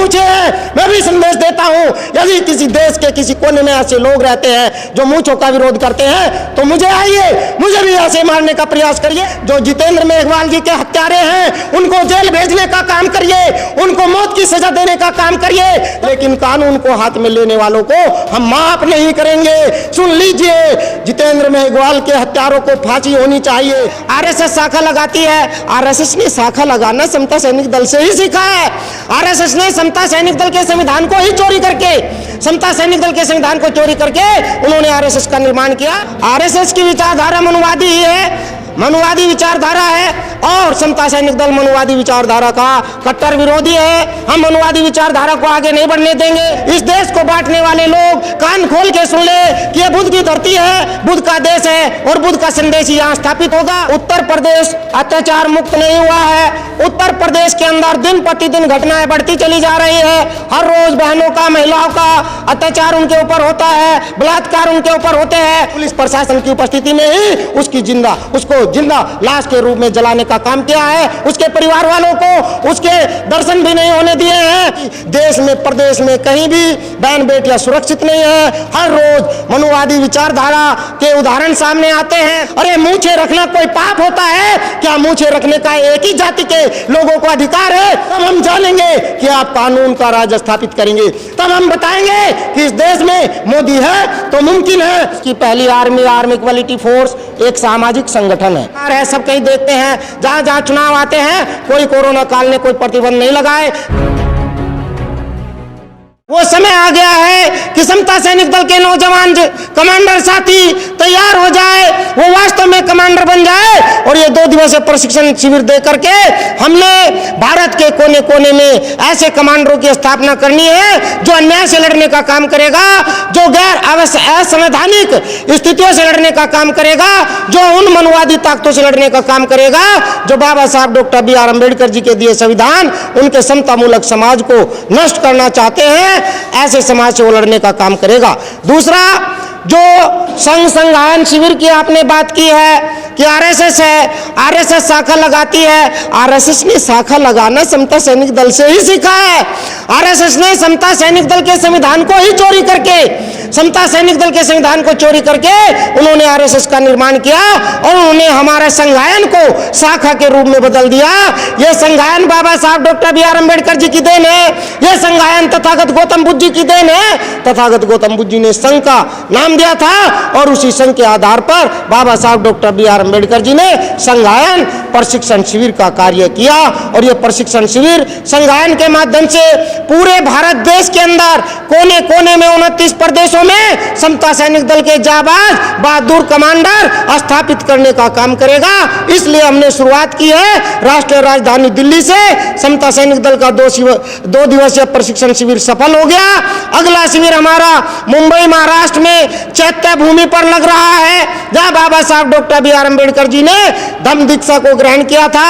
मूछें हैं। मैं भी संदेश देता हूं, यदि किसी देश के किसी कोने में ऐसे लोग रहते हैं जो मूछों का विरोध करते हैं तो मुझे आइए, मुझे भी ऐसे मारने का प्रयास करिए। जो जितेंद्र मेघवाल जी के हत्यारे हैं उनको जेल भेजने का काम करिए, उनको मौत की सजा देने का काम करिए, लेकिन कानून को हाथ में लेने वालों को हम माफ नहीं करेंगे। सुन लीजिए, जितेंद्र मेघवाल के हत्यारों को फांसी होनी चाहिए। आरएसएस शाखा लगाती है, आरएसएस ने शाखा लगाना समता सैनिक दल से ही सीखा है। आरएसएस ने समता सैनिक दल के संविधान को ही चोरी करके, समता सैनिक दल के संविधान को चोरी करके उन्होंने आरएसएस का निर्माण किया। आरएसएस की विचारधारा मनुवादी ही है, मनुवादी विचारधारा है, और समता सैनिक दल मनुवादी विचारधारा का कट्टर विरोधी है। हम मनुवादी विचारधारा को आगे नहीं बढ़ने देंगे। इस देश को बांटने वाले लोग कान खोल के सुन ले कि ये बुद्ध की धरती है, बुद्ध का देश है और बुद्ध का संदेश यहाँ स्थापित होगा। उत्तर प्रदेश अत्याचार मुक्त नहीं हुआ है। उत्तर प्रदेश के अंदर दिन प्रतिदिन घटनाएं बढ़ती चली जा रही है। हर रोज बहनों का, महिलाओं का अत्याचार उनके ऊपर होता है, बलात्कार उनके ऊपर होते हैं। पुलिस प्रशासन की उपस्थिति में ही उसको जिंदा लाश के रूप में जलाने का काम किया है। उसके परिवार वालों को उसके दर्शन भी नहीं होने दिए हैं। देश में प्रदेश में कहीं भी बहन बेटियां सुरक्षित नहीं है। हर रोज मनुवादी विचारधारा के उदाहरण सामने आते हैं। अरे मूछे रखना कोई पाप होता है क्या? मूछे रखने का एक ही जाति के लोगों को अधिकार है। तब हम जानेंगे कि आप कानून का राज स्थापित करेंगे, तब हम बताएंगे कि इस देश में मोदी है तो मुमकिन है। कि पहली आर्मी इक्वलिटी फोर्स एक सामाजिक संगठन है। सब कहीं देखते हैं, जहां जहां चुनाव आते हैं कोई कोरोना काल ने कोई प्रतिबंध नहीं लगाए। वो समय आ गया है कि समता सैनिक दल के नौजवान कमांडर साथी तैयार हो जाए, वो वास्तव में कमांडर बन जाए और ये 2 दिवसीय प्रशिक्षण शिविर दे करके हमने भारत के कोने कोने में ऐसे कमांडरों की स्थापना करनी है जो अन्याय से लड़ने का काम करेगा, जो गैर असंवैधानिक स्थितियों से लड़ने का काम करेगा, जो उन मनुवादी ताकतों से लड़ने का काम करेगा जो बाबा साहब डॉक्टर B.R. अम्बेडकर जी के दिए संविधान, उनके समतामूलक समाज को नष्ट करना चाहते हैं। ऐसे समाज से वो लड़ने का काम करेगा। दूसरा, जो संघ संघायन शिविर की आपने बात की है कि आरएसएस है, आरएसएस शाखा लगाती है। आरएसएस ने शाखा लगाना समता सैनिक दल से ही सीखा है। आरएसएस ने समता सैनिक दल के संविधान को ही चोरी करके, समता सैनिक दल के संविधान को चोरी करके उन्होंने आरएसएस का निर्माण किया और उन्होंने हमारे संघायन को शाखा के रूप में बदल दिया। यह संघायन बाबा साहब डॉक्टर B.R. अम्बेडकर जी की देन है। यह संघायन तथागत गौतम बुद्ध जी की देन है। तथागत गौतम बुद्ध जी ने संघ का नाम दिया था और उसी संघ के आधार पर बाबा साहब डॉक्टर B.R. अम्बेडकर जी ने संघायन प्रशिक्षण शिविर का कार्य किया और यह प्रशिक्षण शिविर संघायन के माध्यम से पूरे भारत देश के अंदर कोने कोने में 29 प्रदेशों में समता सैनिक दल के जाबाज बहादुर कमांडर स्थापित करने का काम करेगा। इसलिए हमने शुरुआत की है राष्ट्रीय राजधानी दिल्ली से। समता सैनिक दल का 2 दिवसीय प्रशिक्षण शिविर सफल हो गया। अगला शिविर हमारा मुंबई महाराष्ट्र में चैत्य भूमि पर लग रहा है, जहां बाबा साहब डॉक्टर B.R. अम्बेडकर जी ने धम्म दीक्षा को ग्रहण किया था।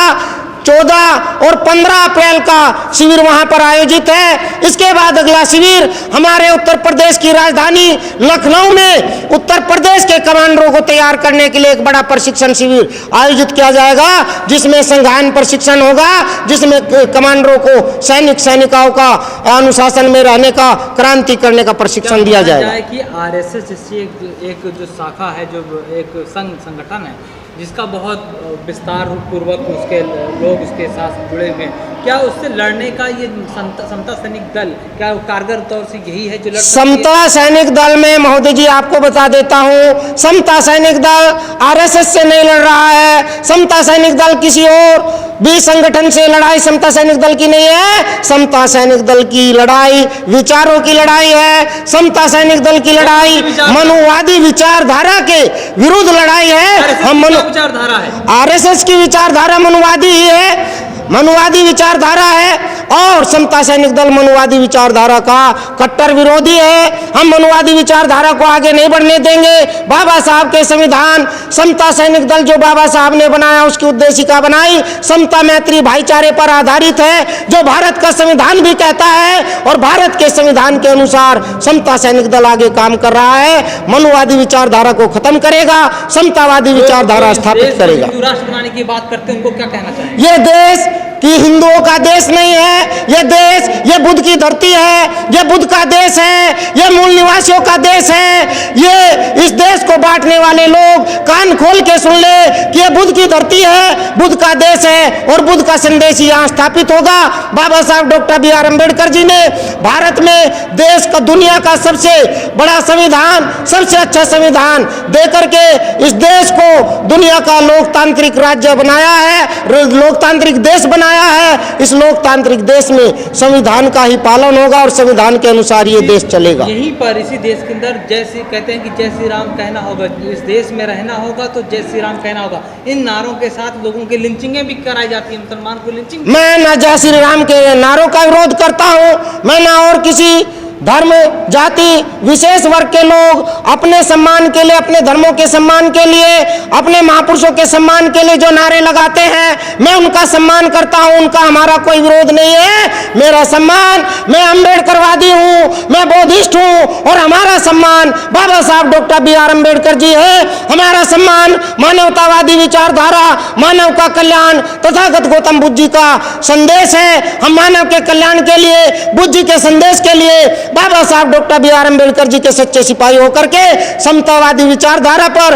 14 और 15 अप्रैल का शिविर वहां पर आयोजित है। इसके बाद अगला शिविर हमारे उत्तर प्रदेश की राजधानी लखनऊ में उत्तर प्रदेश के कमांडरों को तैयार करने के लिए एक बड़ा प्रशिक्षण शिविर आयोजित किया जाएगा, जिसमें संघायन प्रशिक्षण होगा, जिसमें कमांडरों को सैनिकाओं का अनुशासन में रहने का, क्रांति करने का प्रशिक्षण दिया जाएगा। कि आरएसएस एक जो शाखा है, जो एक संगठन है जिसका बहुत विस्तार पूर्वक उसके लोग उसके साथ जुड़े हुए हैं, क्या उससे लड़ने का ये समता सैनिक दल क्या कारगर तौर से यही है जो लड़ समता सैनिक दल में? महोदय जी आपको बता देता हूँ, समता सैनिक दल आरएसएस से नहीं लड़ रहा है। समता सैनिक दल किसी और भी संगठन से लड़ाई समता सैनिक दल की नहीं है। समता सैनिक दल की लड़ाई विचारों की लड़ाई है। समता सैनिक दल की लड़ाई मनुवादी विचारधारा के विरुद्ध लड़ाई है। हम विचारधारा है, आरएसएस की विचारधारा मनुवादी ही है, मनुवादी विचारधारा है और समता सैनिक दल मनुवादी विचारधारा का कट्टर विरोधी है। हम मनुवादी विचारधारा को आगे नहीं बढ़ने देंगे। बाबा साहब के संविधान, समता सैनिक दल जो बाबा साहब ने बनाया उसकी उद्देशिका बनाई समता मैत्री भाईचारे पर आधारित है, जो भारत का संविधान भी कहता है और भारत के संविधान के अनुसार समता सैनिक दल आगे काम कर रहा है। मनुवादी विचारधारा को खत्म करेगा, समतावादी विचारधारा स्थापित करेगा। राष्ट्र बनाने की बात करते हैं, उनको क्या कहना चाहिए? ये देश कि हिंदुओं का देश नहीं है, यह देश ये बुद्ध की धरती है, ये बुद्ध का देश है, ये मूल निवासियों का देश है। ये इस देश को बांटने वाले लोग कान खोल के सुन ले कि ये बुद्ध की धरती है, बुद्ध का देश है और बुद्ध का संदेश यहाँ स्थापित होगा। बाबा साहब doctor B are Ambedkar ji ने भारत में देश का, दुनिया का सबसे बड़ा संविधान, सबसे अच्छा संविधान देकर के इस देश को दुनिया का लोकतांत्रिक राज्य बनाया है, लोकतांत्रिक देश बनाया है। इस लोकतांत्रिक देश में संविधान का ही पालन होगा और संविधान के अनुसार ये देश चलेगा। यहीं पर इसी देश के अंदर जैसे कहते हैं कि जय श्री राम कहना होगा, इस देश में रहना होगा तो जय श्री राम कहना होगा। इन नारों के साथ लोगों की लिंचिंगें भी कराई जाती है, मुसलमान को लिंचिंग। मैं ना जय श्री राम के नारों का विरोध करता हूँ, मैं ना और किसी धर्म, जाति, विशेष वर्ग के लोग अपने सम्मान के लिए, अपने धर्मों के सम्मान के लिए, अपने महापुरुषों के सम्मान के लिए जो नारे लगाते हैं, मैं उनका सम्मान करता हूं, उनका हमारा कोई विरोध नहीं है। मेरा सम्मान, मैं अम्बेडकरवादी हूं, मैं बौद्धिस्ट हूं और हमारा सम्मान बाबा साहब doctor B are Ambedkar ji है। हमारा सम्मान मानवतावादी विचारधारा, मानव का कल्याण, तथागत गौतम बुद्ध जी का संदेश है। हम मानव के कल्याण के लिए, बुद्ध जी के संदेश के लिए बाबा साहब doctor B are Ambedkar ji के सच्चे सिपाही होकर के समतावादी विचारधारा पर,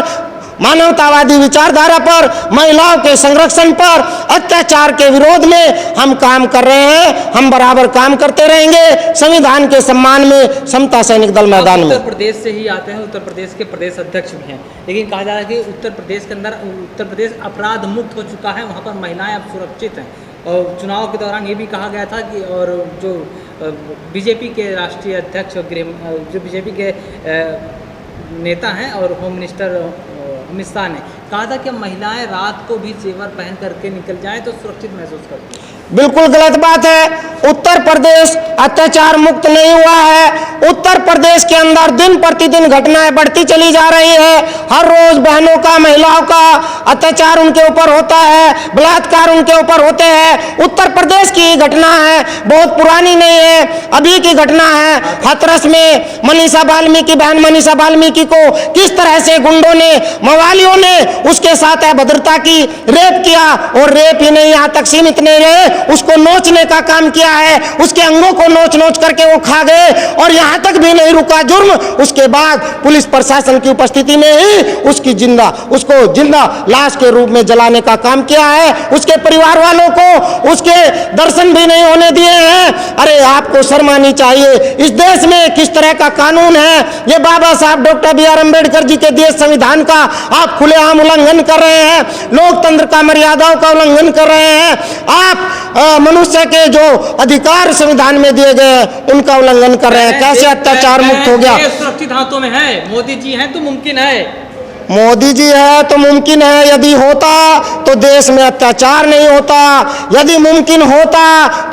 मानवतावादी विचारधारा पर, महिलाओं के संरक्षण पर, अत्याचार के विरोध में हम काम कर रहे हैं। हम बराबर काम करते रहेंगे संविधान के सम्मान में। समता सैनिक दल मैदान में। उत्तर प्रदेश से ही आते हैं, उत्तर प्रदेश के प्रदेश अध्यक्ष भी हैं, लेकिन कहा जा रहा है कि उत्तर प्रदेश के अंदर, उत्तर प्रदेश अपराध मुक्त हो चुका है, वहाँ पर महिलाएं अब सुरक्षित हैं। और चुनाव के दौरान ये भी कहा गया था कि, और जो बीजेपी के राष्ट्रीय अध्यक्ष, जो बीजेपी के नेता हैं और होम मिनिस्टर अमित शाह ने कहा था कि महिलाएं रात को भी जेवर पहन करके निकल जाएं तो सुरक्षित महसूस करती हैं। बिल्कुल गलत बात है। उत्तर प्रदेश अत्याचार मुक्त नहीं हुआ है। उत्तर प्रदेश के अंदर दिन प्रतिदिन घटनाएं बढ़ती चली जा रही है। हर रोज बहनों का, महिलाओं का अत्याचार उनके ऊपर होता है, बलात्कार उनके ऊपर होते हैं। उत्तर प्रदेश की घटना है, बहुत पुरानी नहीं है, अभी की घटना है। हाथरस में मनीषा वाल्मीकि, बहन मनीषा वाल्मीकि को किस तरह से गुंडों ने, मवालियों ने उसके साथ अभद्रता की, रेप किया। और रेप ही नहीं, यहाँ तक सीमित नहीं रहे, उसको नोचने का काम किया है, उसके अंगों को नोच नोच करके वो खा गए। और यहाँ तक भी नहीं रुका जुर्म, उसके बाद पुलिस प्रशासन की उपस्थिति में ही उसको जिंदा लाश के रूप में जलाने का काम किया है। उसके परिवार वालों को उसके दर्शन भी नहीं होने दिए हैं। अरे आपको शर्म आनी चाहिए। इस देश में किस तरह का कानून है, ये बाबा साहब doctor B are Ambedkar ji के देश संविधान का आप खुलेआम उल्लंघन कर रहे हैं, लोकतंत्र का मर्यादाओं का उल्लंघन कर रहे हैं। आप मनुष्य के जो अधिकार संविधान में दिए गए उनका उल्लंघन कर रहे हैं। कैसे अत्याचार मुक्त हो गया? सुरक्षित हाथों में है, मोदी जी हैं तो मुमकिन है। मोदी जी है तो मुमकिन है। यदि होता तो देश में अत्याचार नहीं होता। यदि मुमकिन होता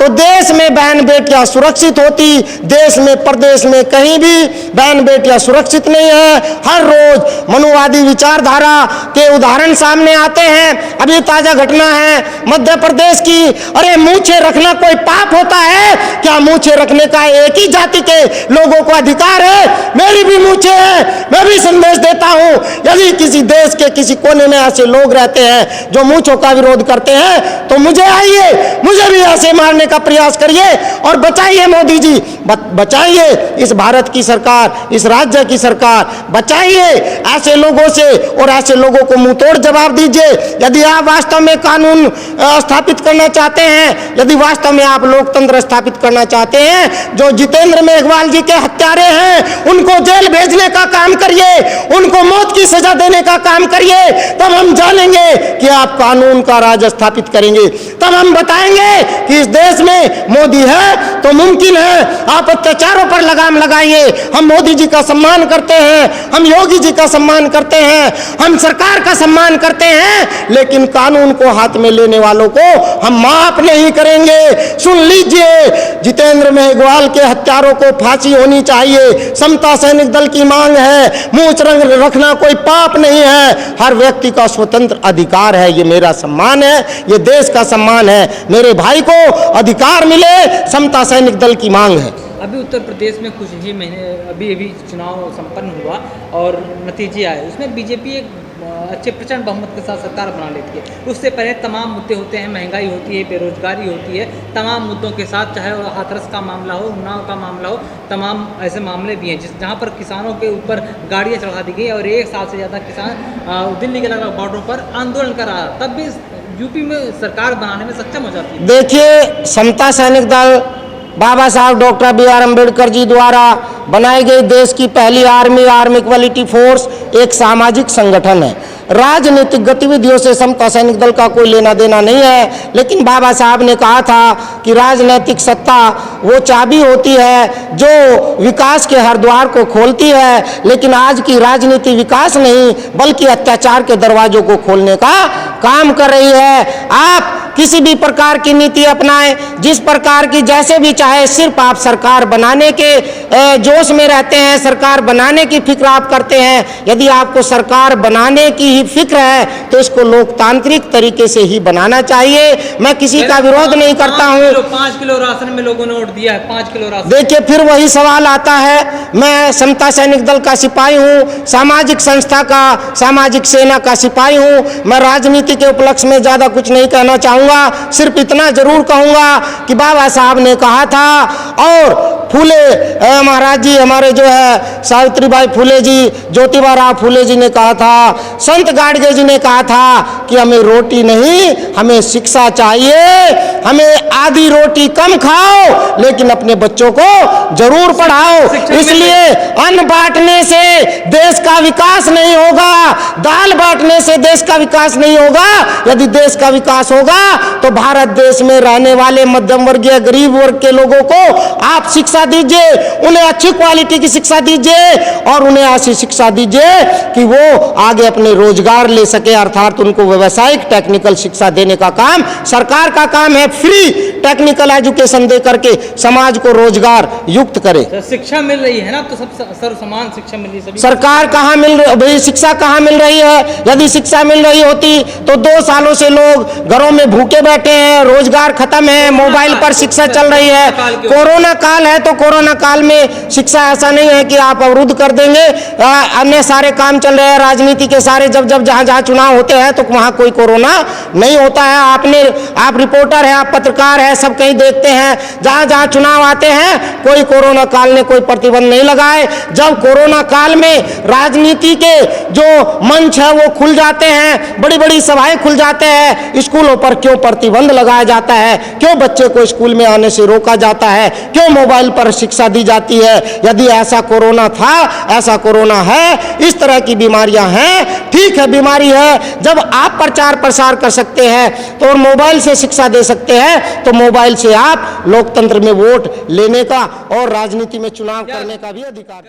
तो देश में बहन बेटियां सुरक्षित होती। देश में, प्रदेश में कहीं भी बहन बेटियां सुरक्षित नहीं है। हर रोज मनुवादी विचारधारा के उदाहरण सामने आते हैं। अभी ताजा घटना है मध्य प्रदेश की। अरे मूछें रखना कोई पाप होता है क्या? मूछें रखने का एक ही जाति के लोगों को अधिकार है। मेरी भी मूछें हैं, मैं भी संदेश देता हूं। यदि किसी देश के किसी कोने में ऐसे लोग रहते हैं जो मूंछों का विरोध करते हैं तो मुझे आइए, मुझे भी ऐसे मारने का प्रयास करिए और बचाइए मोदी जी, बचाइए इस भारत की सरकार, इस राज्य की सरकार, बचाइए ऐसे लोगों से और ऐसे लोगों को मुंहतोड़ जवाब दीजिए। यदि आप वास्तव में कानून स्थापित करना चाहते हैं, यदि वास्तव में आप लोकतंत्र स्थापित करना चाहते हैं, जो जितेंद्र मेघवाल जी के हत्यारे हैं उनको जेल भेजने का काम करिए, उनको मौत की सजा देने का काम करिए। तब हम जानेंगे कि आप कानून का राज स्थापित करेंगे। तब हम बताएंगे कि इस देश में मोदी है तो मुमकिन है। आप अत्याचारों पर लगाम लगाइए। हम मोदी जी का सम्मान करते हैं, हम योगी जी का सम्मान करते हैं, हम सरकार का सम्मान करते हैं, लेकिन कानून को हाथ में लेने वालों को हम माफ नहीं करेंगे। सुन लीजिए, जितेंद्र मेघवाल के हत्यारों को फांसी होनी चाहिए। समता सैनिक दल की मांग है। मूंछ रखना कोई पाप नहीं है। हर व्यक्ति का स्वतंत्र अधिकार है। ये मेरा सम्मान है, ये देश का सम्मान है। मेरे भाई को अधिकार मिले, समता सैनिक दल की मांग है। अभी उत्तर प्रदेश में कुछ ही महीने अभी चुनाव संपन्न हुआ और नतीजे आए, उसमें बीजेपी एक अच्छे प्रचंड बहुमत के साथ सरकार बना लेती है। उससे पहले तमाम मुद्दे होते हैं, महंगाई होती है, बेरोजगारी होती है, तमाम मुद्दों के साथ, चाहे वो हाथरस का मामला हो, उन्नाव का मामला हो, तमाम ऐसे मामले भी हैं जहाँ पर किसानों के ऊपर गाड़ियाँ चढ़ा दी गई और 1 साल से ज़्यादा किसान दिल्ली के अलग बॉर्डर पर आंदोलन कर रहा, तब भी यूपी में सरकार बनाने में सक्षम हो जाती है। देखिए, समता सैनिक दल बाबा साहब डॉक्टर B.R. अम्बेडकर जी द्वारा बनाई गई देश की पहली आर्मी इक्वलिटी फोर्स एक सामाजिक संगठन है। राजनीतिक गतिविधियों से समता सैनिक दल का कोई लेना देना नहीं है, लेकिन बाबा साहब ने कहा था कि राजनीतिक सत्ता वो चाबी होती है जो विकास के हर द्वार को खोलती है, लेकिन आज की राजनीति विकास नहीं बल्कि अत्याचार के दरवाजों को खोलने का काम कर रही है। आप किसी भी प्रकार की नीति अपनाएं, जिस प्रकार की जैसे भी चाहे, सिर्फ आप सरकार बनाने के जोश में रहते हैं, सरकार बनाने की फिक्र आप करते हैं। यदि आपको सरकार बनाने की ही फिक्र है तो इसको लोकतांत्रिक तरीके से ही बनाना चाहिए। मैं किसी का विरोध नहीं करता हूँ। 5 किलो राशन में लोगों ने वोट दिया है, 5 किलो राशन। देखिए, फिर वही सवाल आता है, मैं समता सैनिक दल का सिपाही हूँ, सामाजिक संस्था का, सामाजिक सेना का सिपाही हूँ। मैं राजनीति के उपलक्ष्य में ज्यादा कुछ नहीं कहना चाहूँगा, सिर्फ इतना जरूर कहूँगा कि बाबा साहब ने कहा था और फूले महाराज जी, हमारे जो है सावित्रीबाई फूले जी, ज्योतिबा राव फूले जी ने कहा था, संत गाडगे जी ने कहा था कि हमें रोटी नहीं, हमें शिक्षा चाहिए। हमें आधी रोटी कम खाओ लेकिन अपने बच्चों को जरूर पढ़ाओ। इसलिए अन्न बांटने से देश का विकास नहीं होगा, दाल बांटने से देश का विकास नहीं होगा। यदि देश का विकास होगा तो भारत देश में रहने वाले मध्यम वर्गीय गरीब वर्ग के लोगों को आप शिक्षा दीजिए, उन्हें अच्छी क्वालिटी की शिक्षा दीजिए और उन्हें ऐसी शिक्षा दीजिए कि वो आगे अपने रोजगार ले सके, अर्थात उनको व्यावसायिक टेक्निकल शिक्षा देने का काम सरकार का काम है। फ्री टेक्निकल एजुकेशन दे करके समाज को रोजगार युक्त करे। शिक्षा मिल रही है ना, तो सब सर्व समान शिक्षा मिल रही है। सरकार कहाँ मिल रही भाई, शिक्षा कहाँ मिल रही है? यदि शिक्षा मिल रही होती तो 2 सालों से लोग घरों में भूखे बैठे हैं, रोजगार खत्म है, मोबाइल पर शिक्षा चल रही है। कोरोना काल है तो कोरोना काल में शिक्षा ऐसा नहीं है कि आप अवरुद्ध कर देंगे, अन्य सारे काम चल रहे हैं, राजनीति के सारे जब जहाँ चुनाव होते हैं तो वहाँ कोई कोरोना नहीं होता है। आप रिपोर्टर है, आप पत्रकार है, सब कहीं देखते हैं, जहाँ चुनाव आते हैं कोई कोरोना काल ने कोई प्रतिबंध नहीं लगाए। जब कोरोना काल में राजनीति के जो मंच है वो खुल जाते हैं, बड़ी बड़ी सभाएं खुल जाते हैं, स्कूलों पर क्यों प्रतिबंध लगाया जाता है? क्यों बच्चे को स्कूल में आने से रोका जाता है? क्यों मोबाइल पर शिक्षा दी जाती है? यदि ऐसा कोरोना था, ऐसा कोरोना है, इस तरह की बीमारियां हैं, ठीक है बीमारी है, जब आप प्रचार प्रसार कर सकते हैं तो और मोबाइल से शिक्षा दे सकते हैं तो मोबाइल से आप लोकतंत्र में वोट लेने का और राजनीति में चुनाव करने का भी अधिकार